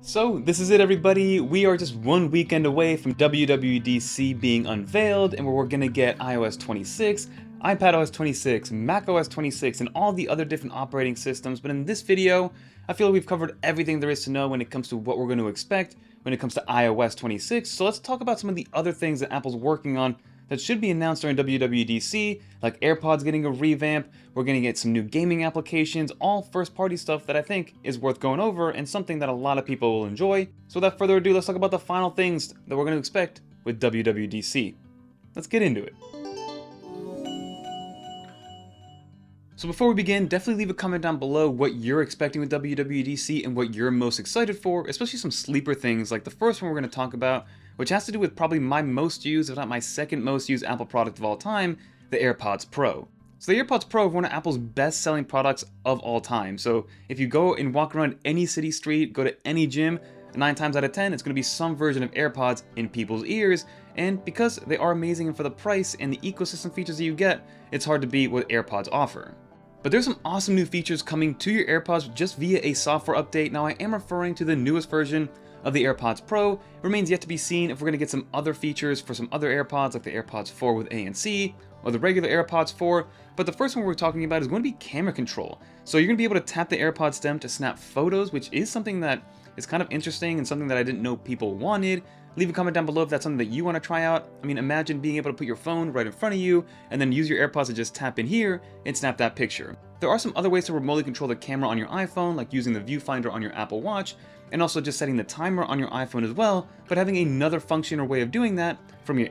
So this is it, everybody. We are just one weekend away from WWDC being unveiled, and we're gonna get iOS 26, iPadOS 26, macOS 26, and all the other different operating systems. But in this video, I feel like we've covered everything there is to know when it comes to what we're going to expect when it comes to iOS 26. So let's talk about some of the other things that Apple's working on that should be announced during WWDC, like AirPods getting a revamp, we're going to get some new gaming applications, all first-party stuff that I think is worth going over and something that a lot of people will enjoy. So without further ado, let's talk about the final things that we're going to expect with WWDC. Let's get into it. So before we begin, definitely leave a comment down below what you're expecting with WWDC and what you're most excited for, especially some sleeper things like the first one we're going to talk about, which has to do with probably my most used, if not my second most used Apple product of all time, the AirPods Pro. So the AirPods Pro are one of Apple's best-selling products of all time. So if you go and walk around any city street, go to any gym, 9 times out of 10, it's going to be some version of AirPods in people's ears, and because they are amazing and for the price and the ecosystem features that you get, it's hard to beat what AirPods offer. But there's some awesome new features coming to your AirPods just via a software update. Now I am referring to the newest version of the AirPods Pro. It remains yet to be seen if we're going to get some other features for some other AirPods like the AirPods 4 with ANC or the regular AirPods 4. But the first one we're talking about is going to be camera control. So you're going to be able to tap the AirPod stem to snap photos, which is something that is kind of interesting and something that I didn't know people wanted. Leave a comment down below if that's something that you want to try out. I mean, imagine being able to put your phone right in front of you and then use your AirPods to just tap in here and snap that picture. There are some other ways to remotely control the camera on your iPhone, like using the viewfinder on your Apple Watch, and also just setting the timer on your iPhone as well, but having another function or way of doing that from your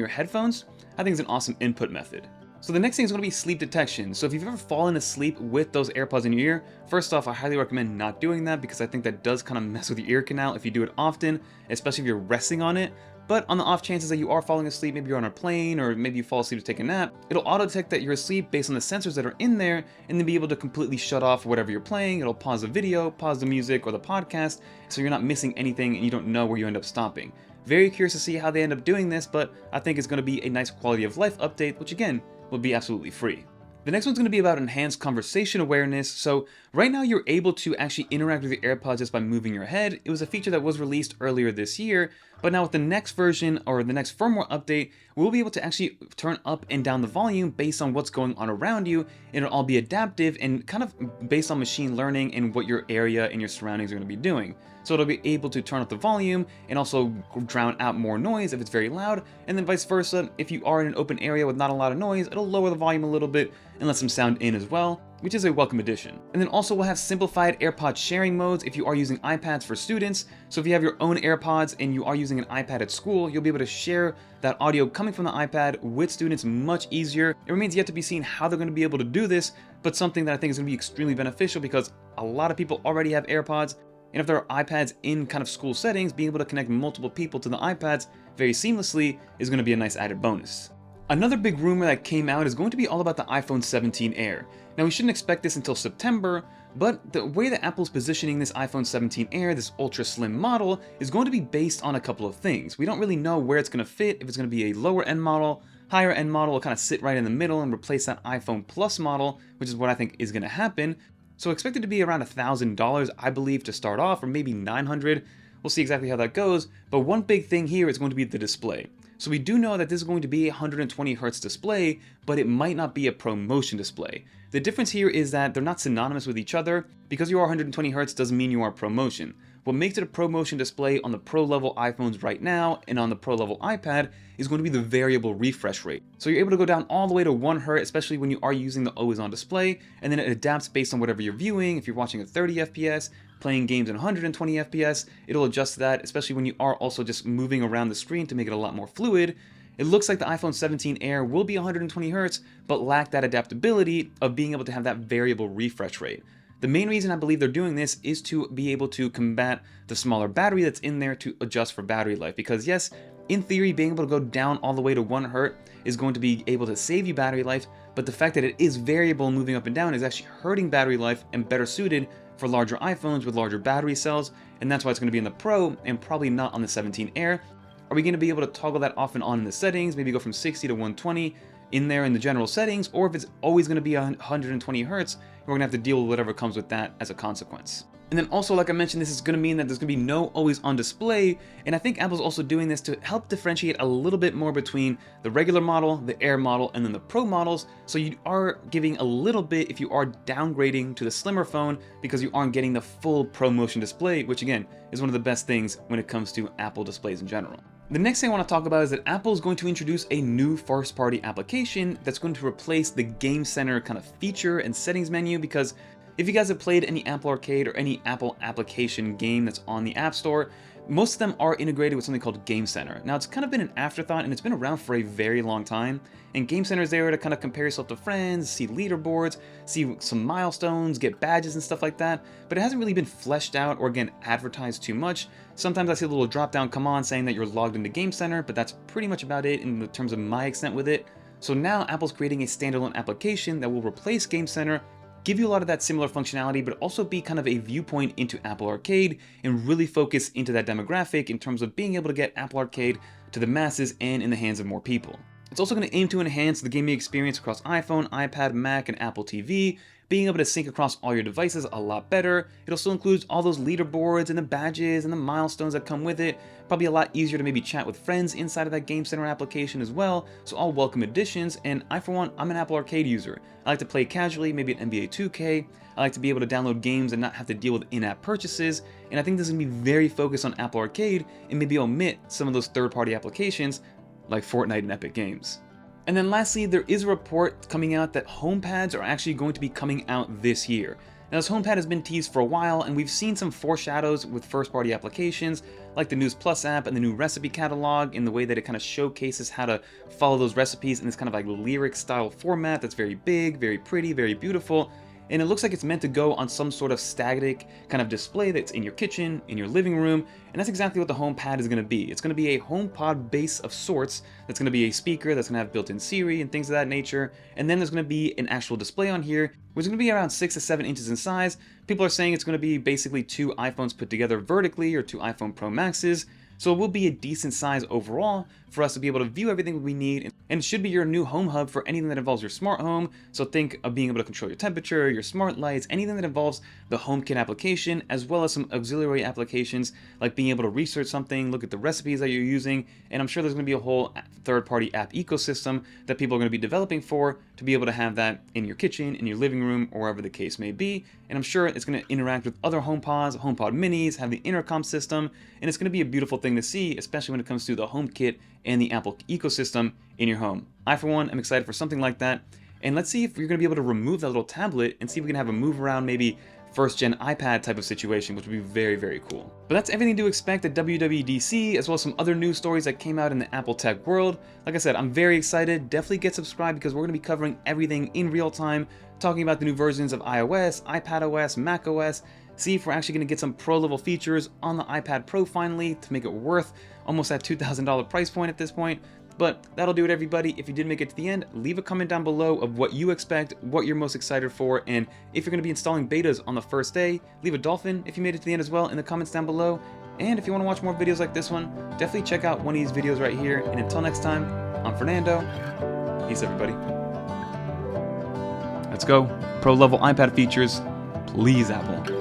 headphones, I think is an awesome input method. So the next thing is going to be sleep detection. So if you've ever fallen asleep with those AirPods in your ear, first off, I highly recommend not doing that because I think that does kind of mess with your ear canal if you do it often, especially if you're resting on it. But on the off chances that you are falling asleep, maybe you're on a plane or maybe you fall asleep to take a nap, it'll auto detect that you're asleep based on the sensors that are in there and then be able to completely shut off whatever you're playing. It'll pause the video, pause the music or the podcast, so you're not missing anything and you don't know where you end up stopping. Very curious to see how they end up doing this, but I think it's going to be a nice quality of life update, which again, will be absolutely free. The next one's going to be about enhanced conversation awareness. So right now you're able to actually interact with your AirPods just by moving your head. It was a feature that was released earlier this year, but now with the next version or the next firmware update, we'll be able to actually turn up and down the volume based on what's going on around you. It'll all be adaptive and kind of based on machine learning and what your area and your surroundings are going to be doing. So it'll be able to turn up the volume and also drown out more noise if it's very loud, and then vice versa. If you are in an open area with not a lot of noise, it'll lower the volume a little bit and let some sound in as well, which is a welcome addition. And then also we'll have simplified AirPod sharing modes if you are using iPads for students. So if you have your own AirPods and you are using an iPad at school, you'll be able to share that audio coming from the iPad with students much easier. It remains yet to be seen how they're going to be able to do this, but something that I think is going to be extremely beneficial because a lot of people already have AirPods. And if there are iPads in kind of school settings, being able to connect multiple people to the iPads very seamlessly is going to be a nice added bonus. Another big rumor that came out is going to be all about the iPhone 17 Air. Now we shouldn't expect this until September, but the way that Apple's positioning this iPhone 17 Air, this ultra slim model, is going to be based on a couple of things. We don't really know where it's going to fit, if it's going to be a lower end model, higher end model will kind of sit right in the middle and replace that iPhone Plus model, which is what I think is going to happen. So expect it to be around $1,000, I believe, to start off, or maybe $900. We'll see exactly how that goes, but one big thing here is going to be the display. So we do know that this is going to be a 120 Hz display, but it might not be a ProMotion display. The difference here is that they're not synonymous with each other. Because you are 120 Hz doesn't mean you are ProMotion. What makes it a ProMotion display on the Pro level iPhones right now and on the Pro level iPad is going to be the variable refresh rate. So you're able to go down all the way to 1 Hz, especially when you are using the always on display, and then it adapts based on whatever you're viewing. If you're watching at 30 FPS, playing games at 120 FPS, it'll adjust that, especially when you are also just moving around the screen to make it a lot more fluid. It looks like the iPhone 17 Air will be 120 Hz, but lack that adaptability of being able to have that variable refresh rate. The main reason I believe they're doing this is to be able to combat the smaller battery that's in there to adjust for battery life. Because yes, in theory, being able to go down all the way to 1 Hz is going to be able to save you battery life, but the fact that it is variable moving up and down is actually hurting battery life and better suited for larger iPhones with larger battery cells, and that's why it's going to be in the Pro and probably not on the 17 Air. Are we going to be able to toggle that off and on in the settings, maybe go from 60 to 120 in there in the general settings, or if it's always going to be 120 Hz, we're going to have to deal with whatever comes with that as a consequence. And then also, like I mentioned, this is going to mean that there's going to be no always on display, and I think Apple's also doing this to help differentiate a little bit more between the regular model, the Air model, and then the Pro models, so you are giving a little bit if you are downgrading to the slimmer phone because you aren't getting the full Pro Motion display, which again is one of the best things when it comes to Apple displays in general. The next thing I want to talk about is that Apple is going to introduce a new first-party application that's going to replace the Game Center kind of feature and settings menu, because if you guys have played any Apple Arcade or any Apple application game that's on the App Store, most of them are integrated with something called Game Center. Now, it's kind of been an afterthought and it's been around for a very long time. And Game Center is there to kind of compare yourself to friends, see leaderboards, see some milestones, get badges and stuff like that. But it hasn't really been fleshed out or, again, advertised too much. Sometimes I see a little drop down come on saying that you're logged into Game Center, but that's pretty much about it in terms of my extent with it. So now Apple's creating a standalone application that will replace Game Center, give you a lot of that similar functionality, but also be kind of a viewpoint into Apple Arcade and really focus into that demographic in terms of being able to get Apple Arcade to the masses and in the hands of more people. It's also going to aim to enhance the gaming experience across iPhone, iPad, Mac, and Apple TV, being able to sync across all your devices a lot better. It also includes all those leaderboards and the badges and the milestones that come with it. Probably a lot easier to maybe chat with friends inside of that Game Center application as well, so all welcome additions. And I, for one, I'm an Apple Arcade user. I like to play casually, maybe an NBA 2K. I like to be able to download games and not have to deal with in-app purchases, and I think this is going to be very focused on Apple Arcade and maybe omit some of those third-party applications like Fortnite and Epic Games. And then lastly, there is a report coming out that HomePads are actually going to be coming out this year. Now, this HomePad has been teased for a while, and we've seen some foreshadows with first-party applications like the News Plus app and the new recipe catalog, in the way that it kind of showcases how to follow those recipes in this kind of like lyric style format that's very big, very pretty, very beautiful. And it looks like it's meant to go on some sort of static kind of display that's in your kitchen, in your living room, and that's exactly what the HomePad is going to be. It's going to be a HomePod base of sorts. That's going to be a speaker that's going to have built-in Siri and things of that nature, and then there's going to be an actual display on here, which is going to be around 6 to 7 inches in size. People are saying it's going to be basically 2 iPhones put together vertically, or 2 iPhone Pro Maxes. So it will be a decent size overall for us to be able to view everything we need, and it should be your new home hub for anything that involves your smart home. So think of being able to control your temperature, your smart lights, anything that involves the HomeKit application, as well as some auxiliary applications like being able to research something, look at the recipes that you're using, and I'm sure there's going to be a whole third-party app ecosystem that people are going to be developing for to be able to have that in your kitchen, in your living room, or wherever the case may be. And I'm sure it's going to interact with other HomePods, HomePod minis, have the intercom system, and it's going to be a beautiful thing to see, especially when it comes to the HomeKit and the Apple ecosystem in your home. I, for one, am excited for something like that. And let's see if you're going to be able to remove that little tablet and see if we can have a move around, maybe first-gen iPad type of situation, which would be very, very cool. But that's everything to expect at WWDC, as well as some other news stories that came out in the Apple tech world. Like I said, I'm very excited. Definitely get subscribed, because we're going to be covering everything in real time, talking about the new versions of iOS, iPadOS, macOS, see if we're actually going to get some pro-level features on the iPad Pro finally to make it worth almost that $2,000 price point at this point. But that'll do it, everybody. If you did make it to the end, leave a comment down below of what you expect, what you're most excited for, and if you're going to be installing betas on the first day. Leave a dolphin if you made it to the end as well in the comments down below. And if you want to watch more videos like this one, definitely check out one of these videos right here. And until next time, I'm Fernando. Peace, everybody. Let's go. Pro-level iPad features. Please, Apple.